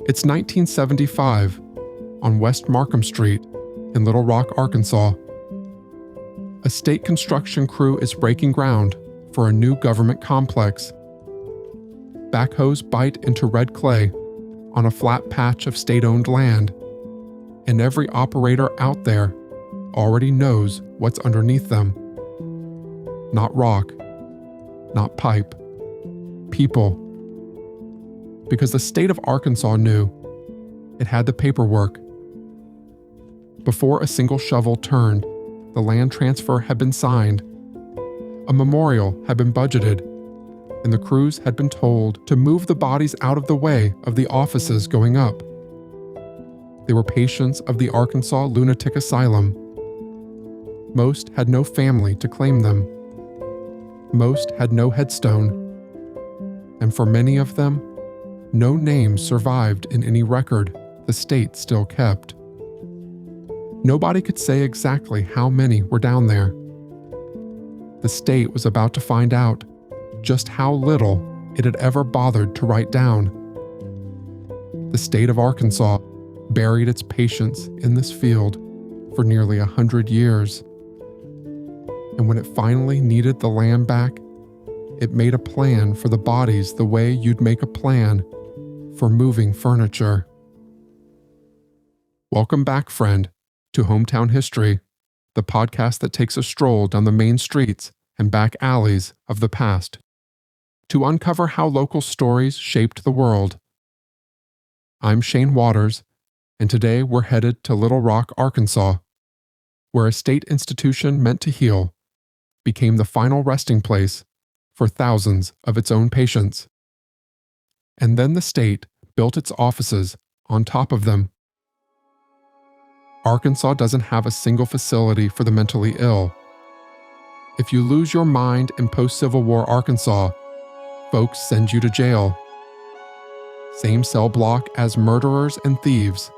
It's 1975 on West Markham Street in Little Rock, Arkansas. A state construction crew is breaking ground for a new government complex. Backhoes bite into red clay on a flat patch of state-owned land, and every operator out there already knows what's underneath them. Not rock, not pipe, people. Because the state of Arkansas knew it had the paperwork. Before a single shovel turned, the land transfer had been signed, a memorial had been budgeted, and the crews had been told to move the bodies out of the way of the offices going up. They were patients of the Arkansas Lunatic Asylum. Most had no family to claim them. Most had no headstone. And for many of them, no names survived in any record the state still kept. Nobody could say exactly how many were down there. The state was about to find out just how little it had ever bothered to write down. The state of Arkansas buried its patients in this field for nearly 100 years. And when it finally needed the land back, it made a plan for the bodies the way you'd make a plan for moving furniture. Welcome back, friend, to Hometown History, the podcast that takes a stroll down the main streets and back alleys of the past to uncover how local stories shaped the world. I'm Shane Waters, and today we're headed to Little Rock, Arkansas, where a state institution meant to heal became the final resting place for thousands of its own patients. And then the state built its offices on top of them. Arkansas doesn't have a single facility for the mentally ill. If you lose your mind in post-Civil War Arkansas, folks send you to jail. Same cell block as murderers and thieves.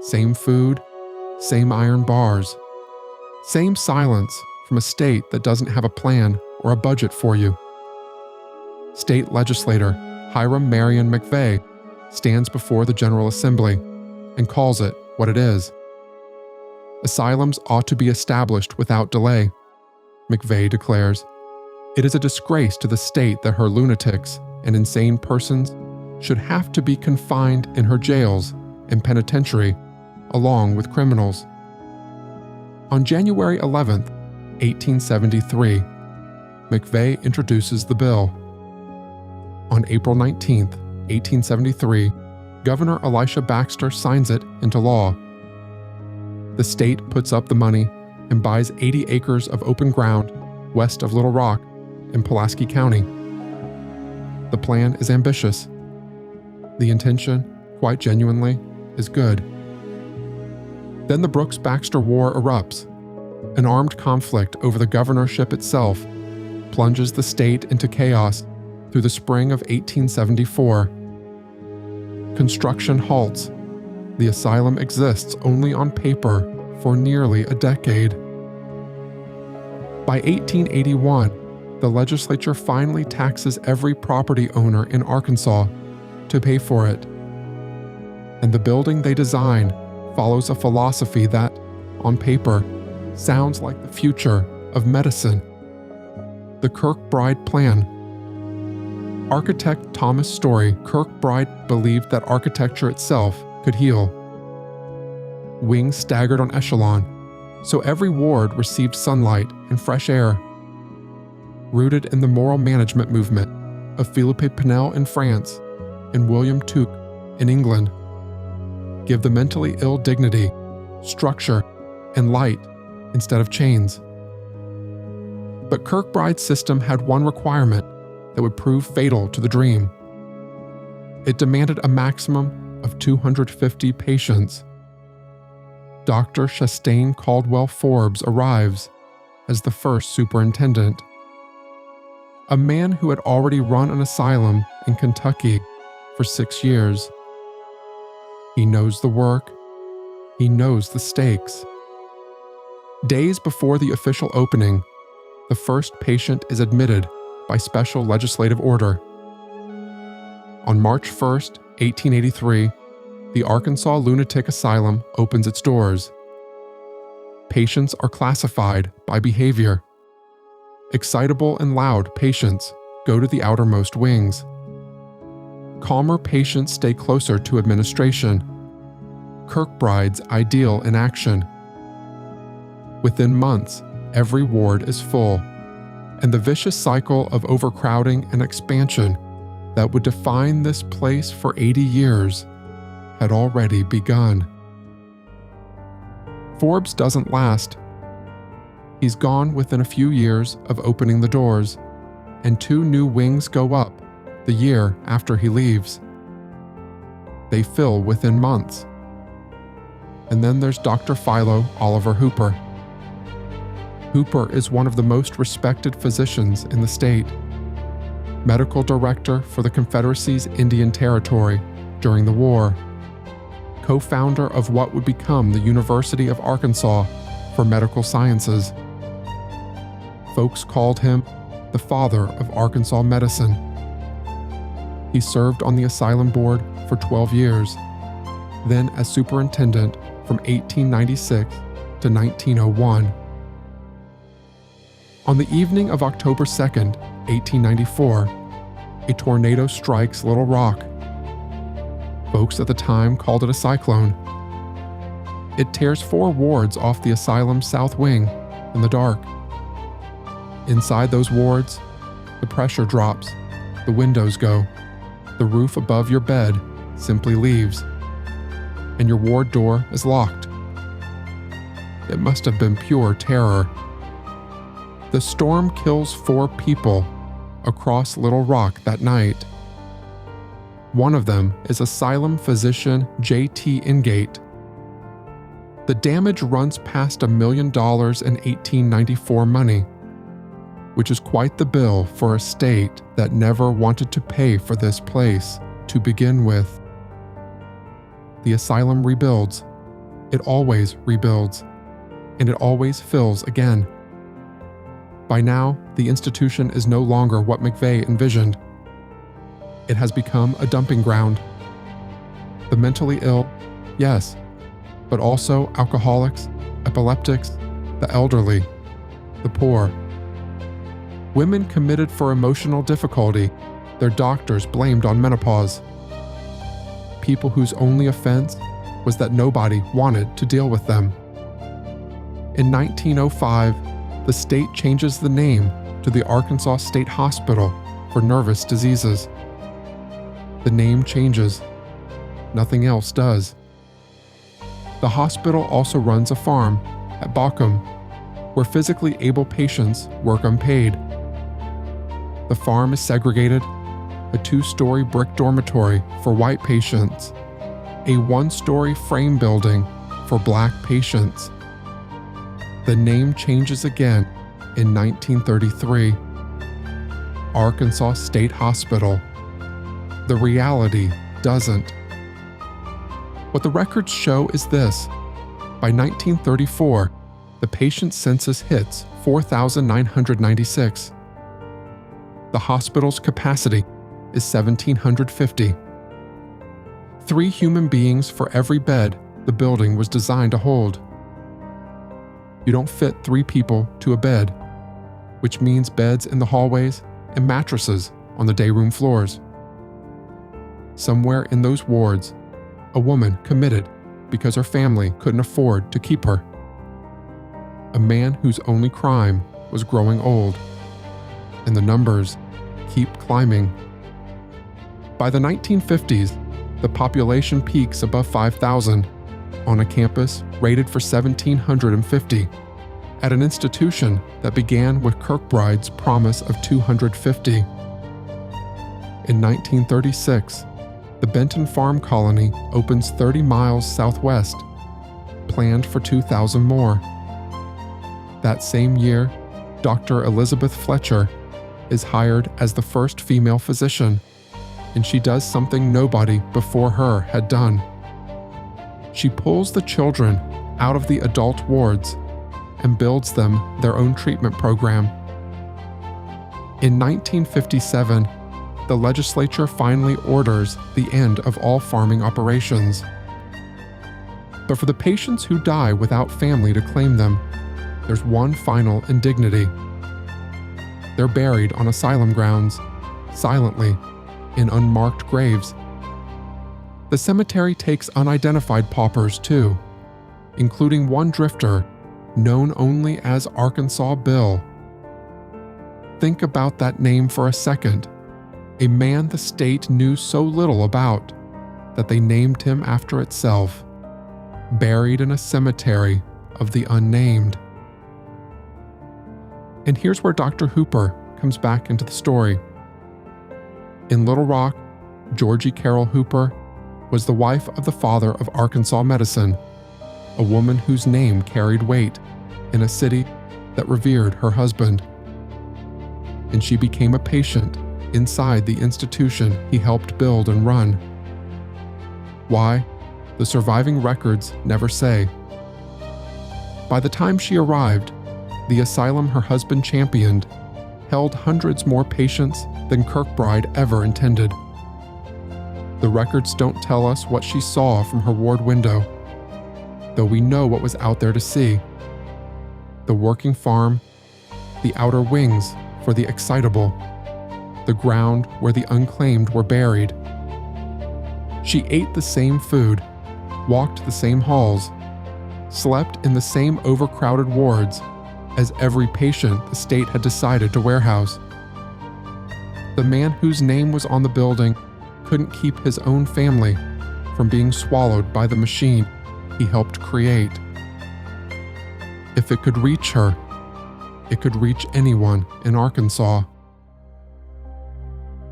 Same food, same iron bars. Same silence from a state that doesn't have a plan or a budget for you. State legislator Hiram Marion McVeigh stands before the General Assembly and calls it what it is. Asylums ought to be established without delay, McVeigh declares. It is a disgrace to the state that her lunatics and insane persons should have to be confined in her jails and penitentiary along with criminals. On January 11th, 1873, McVeigh introduces the bill. On April 19th, 1873, Governor Elisha Baxter signs it into law. The state puts up the money and buys 80 acres of open ground west of Little Rock in Pulaski County. The plan is ambitious. The intention, quite genuinely, is good. Then the Brooks-Baxter War erupts. An armed conflict over the governorship itself plunges the state into chaos through the spring of 1874. Construction halts. The asylum exists only on paper for nearly a decade. By 1881, the legislature finally taxes every property owner in Arkansas to pay for it. And the building they design follows a philosophy that, on paper, sounds like the future of medicine. The Kirkbride Plan. Architect Thomas Story Kirkbride believed that architecture itself could heal. Wings staggered on echelon, so every ward received sunlight and fresh air. Rooted in the moral management movement of Philippe Pinel in France and William Tuke in England. Give the mentally ill dignity, structure, and light instead of chains. But Kirkbride's system had one requirement that would prove fatal to the dream. It demanded a maximum of 250 patients. Dr. Chastaine Caldwell Forbes arrives as the first superintendent. A man who had already run an asylum in Kentucky for 6 years. He knows the work. He knows the stakes. Days before the official opening, the first patient is admitted by special legislative order. On March 1st, 1883, the Arkansas Lunatic Asylum opens its doors. Patients are classified by behavior. Excitable and loud patients go to the outermost wings. Calmer patients stay closer to administration. Kirkbride's ideal in action. Within months, every ward is full, and the vicious cycle of overcrowding and expansion that would define this place for 80 years had already begun. Forbes doesn't last. He's gone within a few years of opening the doors, and 2 new wings go up the year after he leaves. They fill within months. And then there's Dr. Philo Oliver Hooper. Hooper is one of the most respected physicians in the state, medical director for the Confederacy's Indian Territory during the war, co-founder of what would become the University of Arkansas for Medical Sciences. Folks called him the father of Arkansas medicine. He served on the asylum board for 12 years, then as superintendent from 1896 to 1901. On the evening of October 2nd, 1894, a tornado strikes Little Rock. Folks at the time called it a cyclone. It tears 4 wards off the asylum's south wing in the dark. Inside those wards, the pressure drops, the windows go, the roof above your bed simply leaves, and your ward door is locked. It must have been pure terror. The storm kills 4 people across Little Rock that night. One of them is asylum physician J.T. Ingate. The damage runs past $1 million in 1894 money, which is quite the bill for a state that never wanted to pay for this place to begin with. The asylum rebuilds. It always rebuilds, and it always fills again. By now, the institution is no longer what McVeigh envisioned. It has become a dumping ground. The mentally ill, yes, but also alcoholics, epileptics, the elderly, the poor. Women committed for emotional difficulty, their doctors blamed on menopause. People whose only offense was that nobody wanted to deal with them. In 1905, the state changes the name to the Arkansas State Hospital for Nervous Diseases. The name changes. Nothing else does. The hospital also runs a farm at Bauckham, where physically able patients work unpaid. The farm is segregated, a 2-story brick dormitory for white patients, a 1-story frame building for black patients. The name changes again in 1933. Arkansas State Hospital. The reality doesn't. What the records show is this. By 1934, the patient census hits 4,996. The hospital's capacity is 1,750. 3 human beings for every bed the building was designed to hold. You don't fit 3 people to a bed, which means beds in the hallways and mattresses on the day room floors. Somewhere in those wards, a woman committed because her family couldn't afford to keep her. A man whose only crime was growing old. And the numbers keep climbing. By the 1950s, the population peaks above 5,000 on a campus rated for 1,750, at an institution that began with Kirkbride's promise of 250. In 1936, the Benton Farm Colony opens 30 miles southwest, planned for 2,000 more. That same year, Dr. Elizabeth Fletcher is hired as the first female physician, and she does something nobody before her had done. She pulls the children out of the adult wards and builds them their own treatment program. In 1957, the legislature finally orders the end of all farming operations But for the patients who die without family to claim them, there's one final indignity. They're buried on asylum grounds, silently, in unmarked graves. The cemetery takes unidentified paupers too, including one drifter known only as Arkansas Bill. Think about that name for a second, a man the state knew so little about that they named him after itself, buried in a cemetery of the unnamed. And here's where Dr. Hooper comes back into the story. In Little Rock, Georgie Carroll Hooper was the wife of the father of Arkansas medicine, a woman whose name carried weight in a city that revered her husband. And she became a patient inside the institution he helped build and run. Why? The surviving records never say. By the time she arrived, the asylum her husband championed held hundreds more patients than Kirkbride ever intended. The records don't tell us what she saw from her ward window, though we know what was out there to see. The working farm, the outer wings for the excitable, the ground where the unclaimed were buried. She ate the same food, walked the same halls, slept in the same overcrowded wards as every patient the state had decided to warehouse. The man whose name was on the building couldn't keep his own family from being swallowed by the machine he helped create. If it could reach her, it could reach anyone in Arkansas.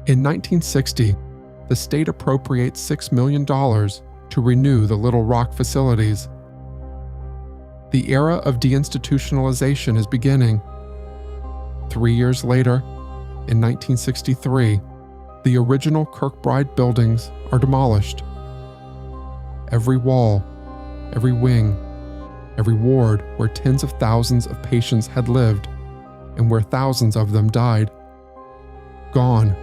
In 1960, the state appropriates $6 million to renew the Little Rock facilities. The era of deinstitutionalization is beginning. 3 years later, in 1963, the original Kirkbride buildings are demolished. Every wall, every wing, every ward where tens of thousands of patients had lived and where thousands of them died, gone.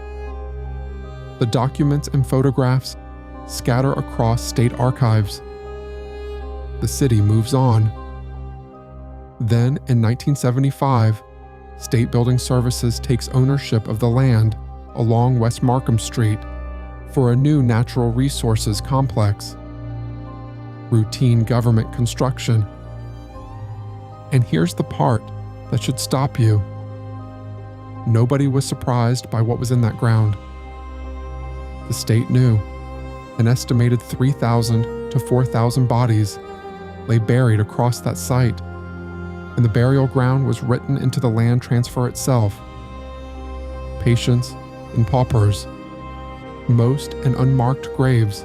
The documents and photographs scatter across state archives. The city moves on. Then, in 1975, State Building Services takes ownership of the land along West Markham Street for a new natural resources complex. Routine government construction. And here's the part that should stop you. Nobody was surprised by what was in that ground. The state knew. An estimated 3,000 to 4,000 bodies lay buried across that site, and the burial ground was written into the land transfer itself. Patients and paupers, most in unmarked graves.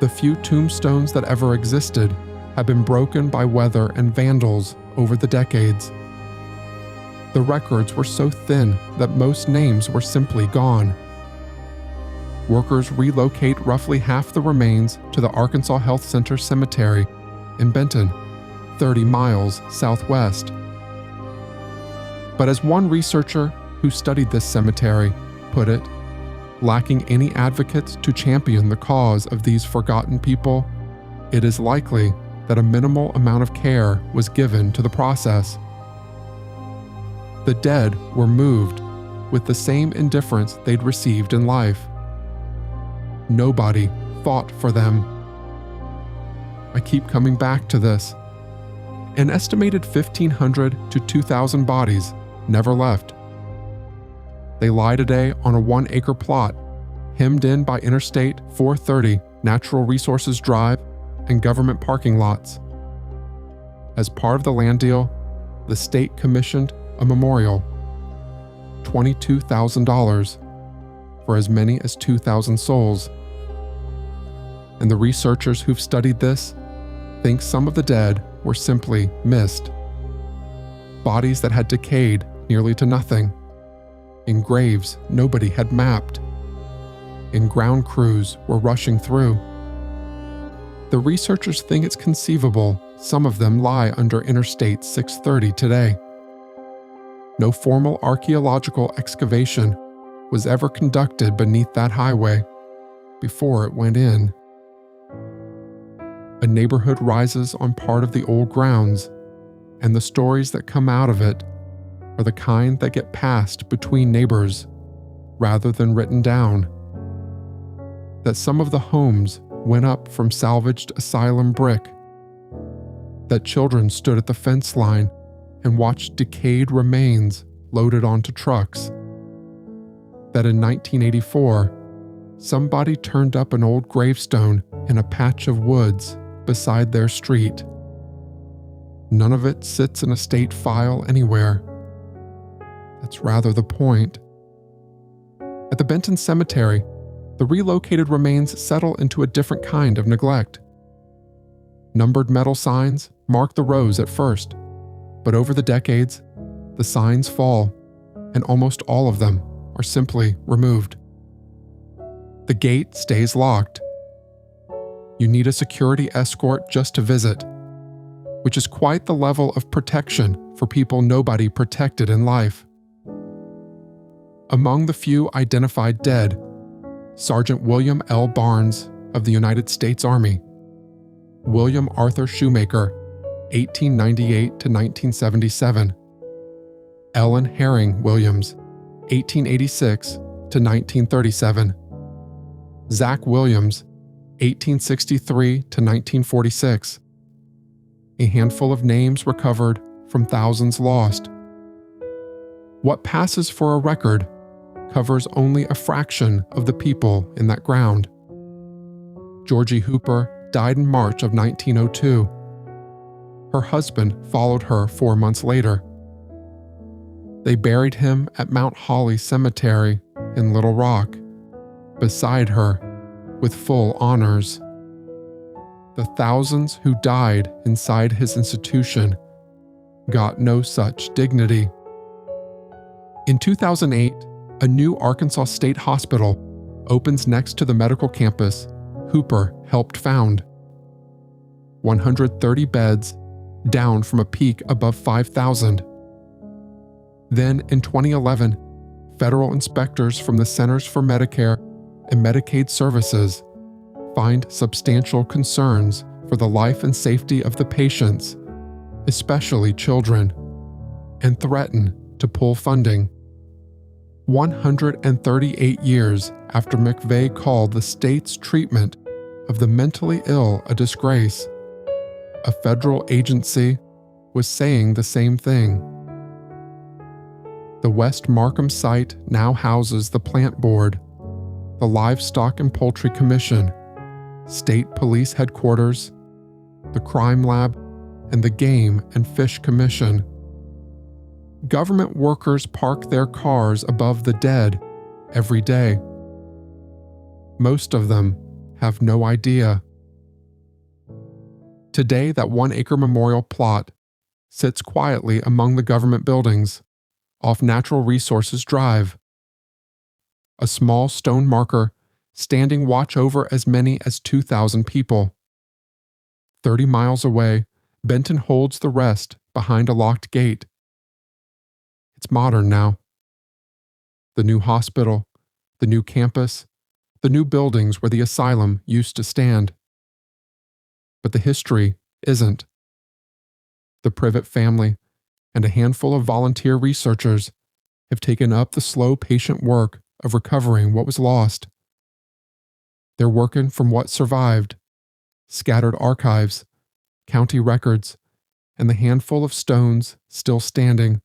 The few tombstones that ever existed have been broken by weather and vandals over the decades. The records were so thin that most names were simply gone. Workers relocate roughly half the remains to the Arkansas Health Center Cemetery in Benton, 30 miles southwest. But as one researcher who studied this cemetery put it, lacking any advocates to champion the cause of these forgotten people, it is likely that a minimal amount of care was given to the process. The dead were moved with the same indifference they'd received in life. Nobody fought for them. I keep coming back to this. An estimated 1,500 to 2,000 bodies never left. They lie today on a 1-acre plot, hemmed in by Interstate 430, Natural Resources Drive, and government parking lots. As part of the land deal, the state commissioned a memorial, $22,000, for as many as 2,000 souls. And the researchers who've studied this think some of the dead were simply missed. Bodies that had decayed nearly to nothing. In graves nobody had mapped. And ground crews were rushing through. The researchers think it's conceivable some of them lie under Interstate 630 today. No formal archaeological excavation was ever conducted beneath that highway before it went in. A neighborhood rises on part of the old grounds, and the stories that come out of it are the kind that get passed between neighbors rather than written down. That some of the homes went up from salvaged asylum brick. That children stood at the fence line and watched decayed remains loaded onto trucks. That in 1984, somebody turned up an old gravestone in a patch of woods beside their street. None of it sits in a state file anywhere. That's rather the point. At the Benton Cemetery, the relocated remains settle into a different kind of neglect. Numbered metal signs mark the rows at first, but over the decades, the signs fall, and almost all of them are simply removed. The gate stays locked. You need a security escort just to visit, which is quite the level of protection for people nobody protected in life. Among the few identified dead, Sergeant William L. Barnes of the United States Army, William Arthur Shoemaker, 1898 to 1977, Ellen Herring Williams, 1886 to 1937, Zach Williams, 1863 to 1946. A handful of names recovered from thousands lost. What passes for a record covers only a fraction of the people in that ground. Georgie Hooper died in March of 1902. Her husband followed her 4 months later. They buried him at Mount Holly Cemetery in Little Rock, beside her, with full honors. The thousands who died inside his institution got no such dignity. In 2008, a new Arkansas State Hospital opens next to the medical campus Hooper helped found. 130 beds, down from a peak above 5,000. Then in 2011, federal inspectors from the Centers for Medicare and Medicaid Services find substantial concerns for the life and safety of the patients, especially children, and threaten to pull funding. 138 years after McVeigh called the state's treatment of the mentally ill a disgrace, a federal agency was saying the same thing. The West Markham site now houses the Plant Board, the Livestock and Poultry Commission, State Police Headquarters, the Crime Lab, and the Game and Fish Commission. Government workers park their cars above the dead every day. Most of them have no idea. Today, that 1-acre memorial plot sits quietly among the government buildings off Natural Resources Drive. A small stone marker standing watch over as many as 2,000 people. 30 miles away, Benton holds the rest behind a locked gate. It's modern now. The new hospital, the new campus, the new buildings where the asylum used to stand. But the history isn't. The Privett family and a handful of volunteer researchers have taken up the slow, patient work of recovering what was lost. They're working from what survived, scattered archives, county records, and the handful of stones still standing,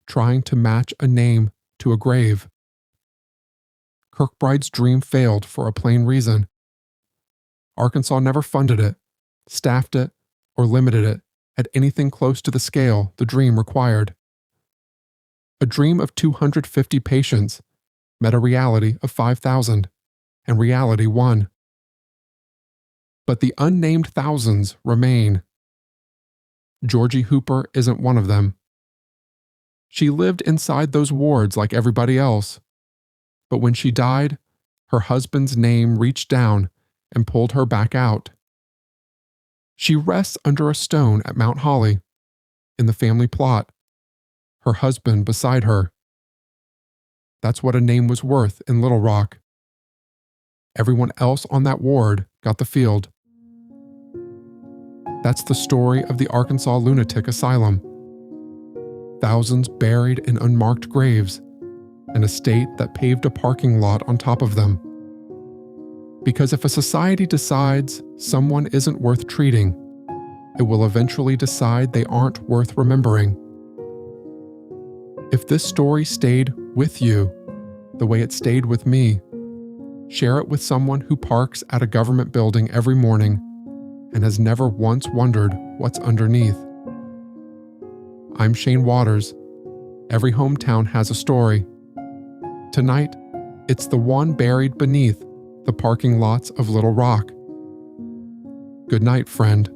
trying to match a name to a grave. Kirkbride's dream failed for a plain reason. Arkansas never funded it, staffed it, or limited it at anything close to the scale the dream required. A dream of 250 patients met a reality of 5,000, and reality won. But the unnamed thousands remain. Georgie Hooper isn't one of them. She lived inside those wards like everybody else, but when she died, her husband's name reached down and pulled her back out. She rests under a stone at Mount Holly, in the family plot, her husband beside her. That's what a name was worth in Little Rock. Everyone else on that ward got the field. That's the story of the Arkansas Lunatic Asylum. Thousands buried in unmarked graves, and a state that paved a parking lot on top of them. Because if a society decides someone isn't worth treating, it will eventually decide they aren't worth remembering. If this story stayed with you the way it stayed with me, share it with someone who parks at a government building every morning and has never once wondered what's underneath. I'm Shane Waters. Every hometown has a story. Tonight, it's the one buried beneath the parking lots of Little Rock. Good night, friend.